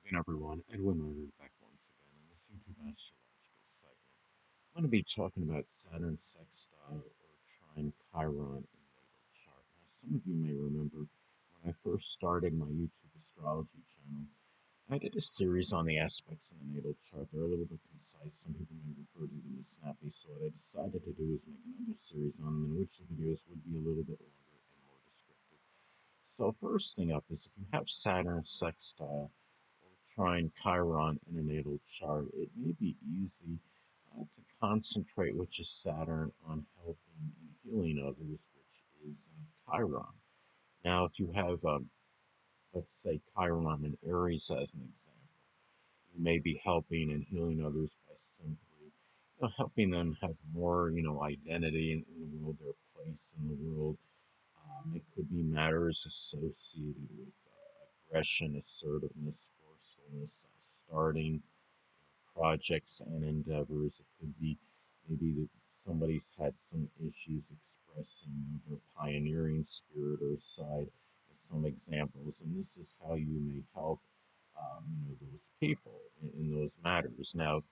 Again, everyone, Edwin Ritter back once again in this YouTube astrological segment. I'm going to be talking about Saturn sextile or trine Chiron in natal chart. Now, some of you may remember when I first started my YouTube astrology channel, I did a series on the aspects in the natal chart. They're a little bit concise. Some people may refer to them as snappy. So what I decided to do is make another series on them in which the videos would be a little bit longer and more descriptive. So first thing up is if you have Saturn sextile or trine Chiron in a natal chart, it may be easy to concentrate, which is Saturn, on helping and healing others, which is Chiron. Now, if you have, let's say, Chiron in Aries as an example, you may be helping and healing others by simply helping them have more, identity in the world, their place in the world. It could be matters associated with aggression, assertiveness, forcefulness, starting projects and endeavors. It could be maybe that somebody's had some issues expressing their pioneering spirit or side with some examples, and this is how you may help those people in those matters. Now,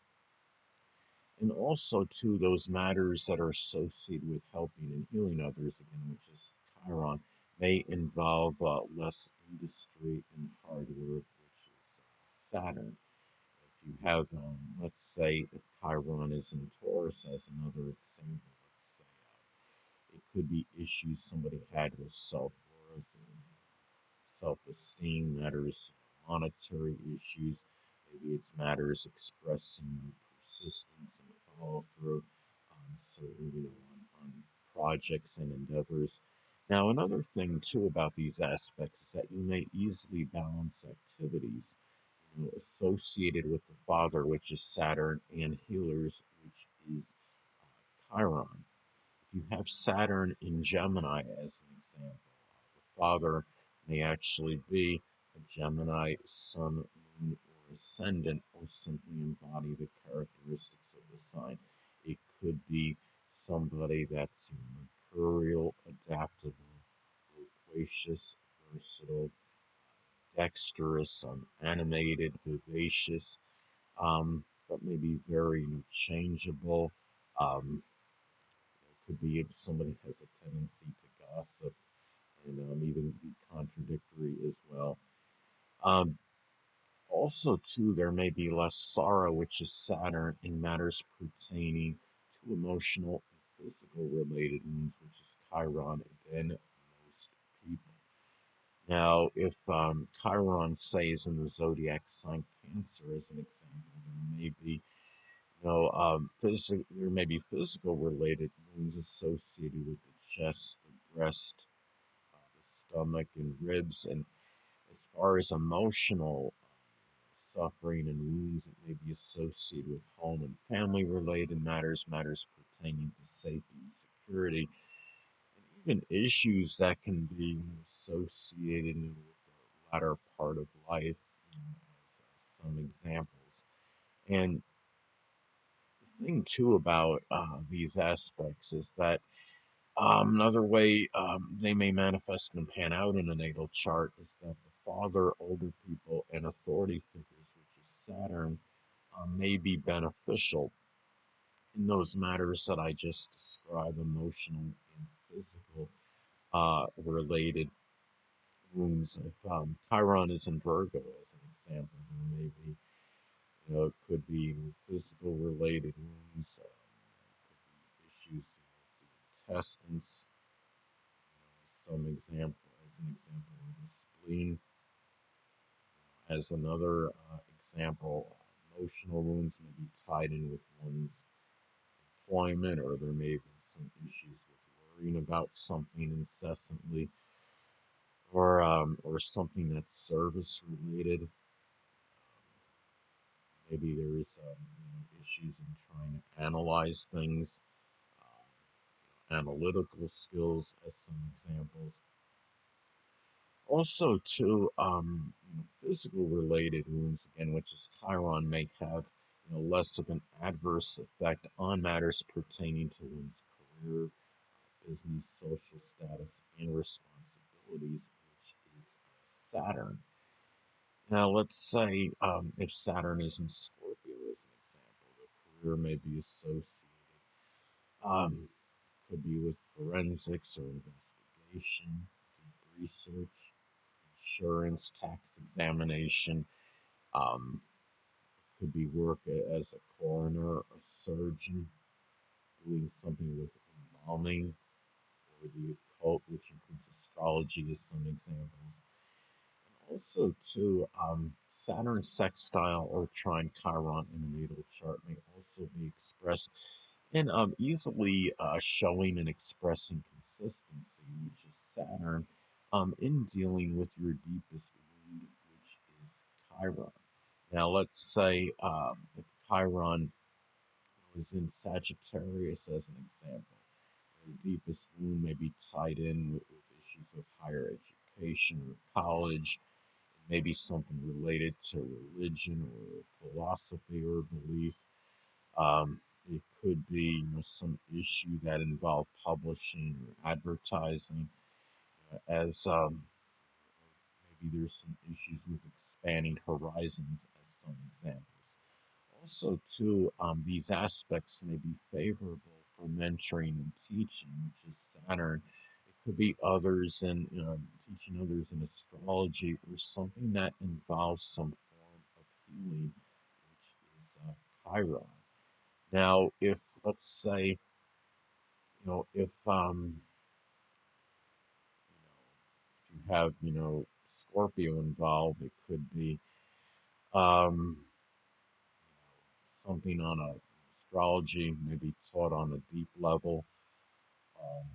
and also to those matters that are associated with helping and healing others, again, which is Chiron, may involve less industry and hard work, which is Saturn. If you have, let's say, if Chiron is in Taurus, as another example, let's say it could be issues somebody had with self-worth and self-esteem, matters monetary issues, maybe it's matters expressing persistence and follow through on certain, on projects and endeavors. Now, another thing too about these aspects is that you may easily balance activities associated with the father, which is Saturn, and healers, which is Chiron. If you have Saturn in Gemini, as an example, the father may actually be a Gemini sun, moon, or ascendant, or simply embody the characteristics of the sign. It could be somebody that's mercurial, adaptable, loquacious, versatile, dexterous, animated, vivacious, but maybe very changeable. It could be if somebody has a tendency to gossip and even be contradictory as well. Um, Also, too, there may be less sorrow, which is Saturn, in matters pertaining to emotional and physical related wounds, which is Chiron, than most people. Now, if Chiron, say, is in the zodiac sign Cancer, as an example, there may be there may be physical related wounds associated with the chest, the breast, the stomach, and ribs. And as far as emotional suffering and wounds, it may be associated with home and family related matters, matters pertaining to safety and security, and even issues that can be associated with the latter part of life, as some examples. And the thing too about these aspects is that another way they may manifest and pan out in a natal chart is that the father, older people, and authority figures, which is Saturn, may be beneficial in those matters that I just described, emotional and physical related wounds. If Chiron is in Virgo, as an example, there may be, it could be physical related wounds, could be issues with the intestines, as an example of the spleen. As another example, emotional wounds may be tied in with one's employment, or there may have been some issues with worrying about something incessantly, or something that's service related. Maybe there is issues in trying to analyze things, analytical skills, as some examples. Also, too, physical related wounds, again, which is Chiron, may have less of an adverse effect on matters pertaining to one's career, business, social status, and responsibilities, which is Saturn. Now, let's say if Saturn is in Scorpio, as an example, the career may be associated, um, could be with forensics or investigation, deep research, insurance, tax examination. Um, could be work as a coroner, a surgeon, doing something with embalming, or the occult, which includes astrology, as some examples. Also, too, Saturn sextile or trine Chiron in the natal chart may also be expressed in easily showing and expressing consistency, which is Saturn, in dealing with your deepest wound, which is Chiron. Now, let's say if Chiron was in Sagittarius, as an example, the deepest wound may be tied in with issues of higher education or college, maybe something related to religion or philosophy or belief. It could be, some issue that involved publishing or advertising, as maybe there's some issues with expanding horizons, as some examples. Also, too, these aspects may be favorable for mentoring and teaching, which is Saturn. It could be others in teaching others in astrology or something that involves some form of healing, which is Chiron. Now, if let's say, if if you have Scorpio involved, it could be um, something on a astrology, maybe taught on a deep level, um,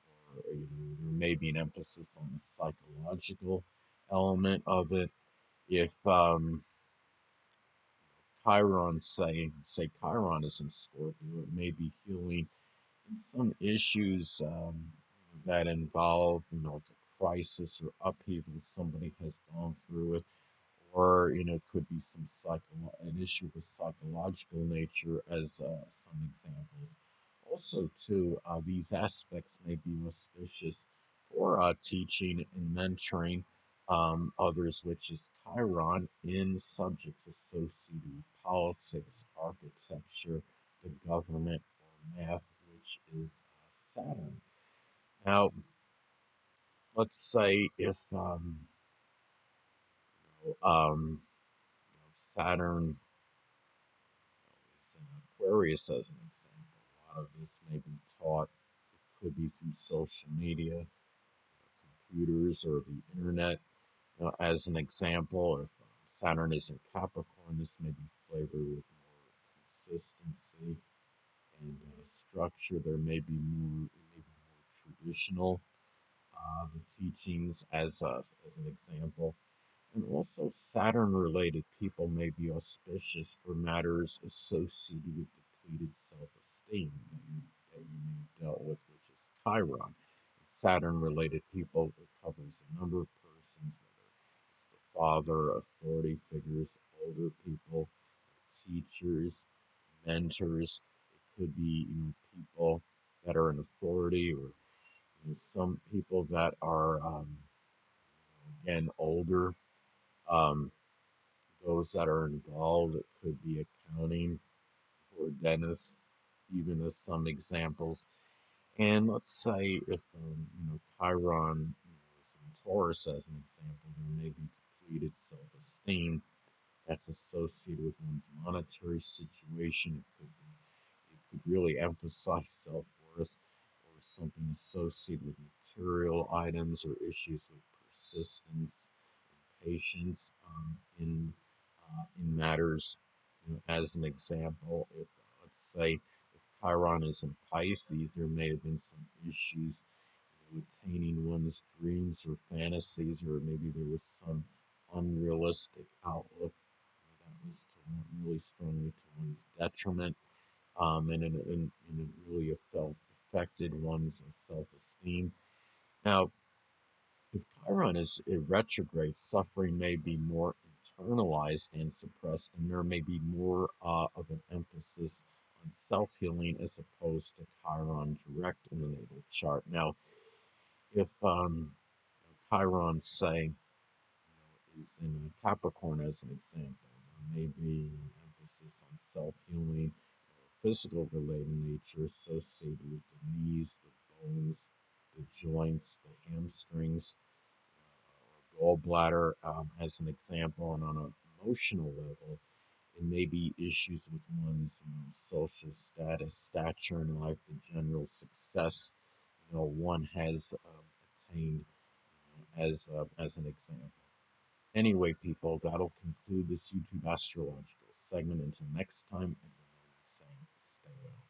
or there may be an emphasis on the psychological element of it. If Chiron, say Chiron is in Scorpio, it may be healing some issues that involve the crisis or upheaval somebody has gone through it, or could be an issue of a psychological nature, as some examples. Also, too, these aspects may be auspicious for teaching and mentoring others, which is Chiron, in subjects associated with politics, architecture, the government, or math, which is Saturn. Now, let's say if you know, um, Saturn is in Aquarius, as an example. A lot of this may be taught, it could be through social media, computers, or the internet. As an example, if Saturn is in Capricorn, this may be flavored with more consistency and structure. There may be more, it may be more traditional, the teachings, as an example. And also, Saturn related people may be auspicious for matters associated with depleted self esteem that you may have dealt with, which is Chiron. Saturn related people, it covers a number of persons, whether it's the father, authority figures, older people, teachers, mentors. It could be people that are in authority, or some people that are again older. Um, those that are involved. It could be accounting or dentists, even as some examples. And let's say if Chiron is in Taurus, as an example, there may be depleted self-esteem that's associated with one's monetary situation. It could really emphasize self-worth, or something associated with material items or issues with persistence and patience in matters. As an example, if let's say if Chiron is in Pisces, there may have been some issues attaining one's dreams or fantasies, or maybe there was some unrealistic outlook that was really strongly to one's detriment, and it really felt affected one's self-esteem. Now, if Chiron is in retrograde, suffering may be more internalized and suppressed, and there may be more of an emphasis on self healing as opposed to Chiron direct in the natal chart. Now, if Chiron, say, using Capricorn as an example. Maybe emphasis on self-healing or physical related nature associated with the knees, the bones, the joints, the hamstrings, or gallbladder as an example. And on an emotional level, it may be issues with one's social status, stature in life, the general success one has attained as an example. Anyway, people, that'll conclude this YouTube astrological segment. Until next time, everyone, saying stay well.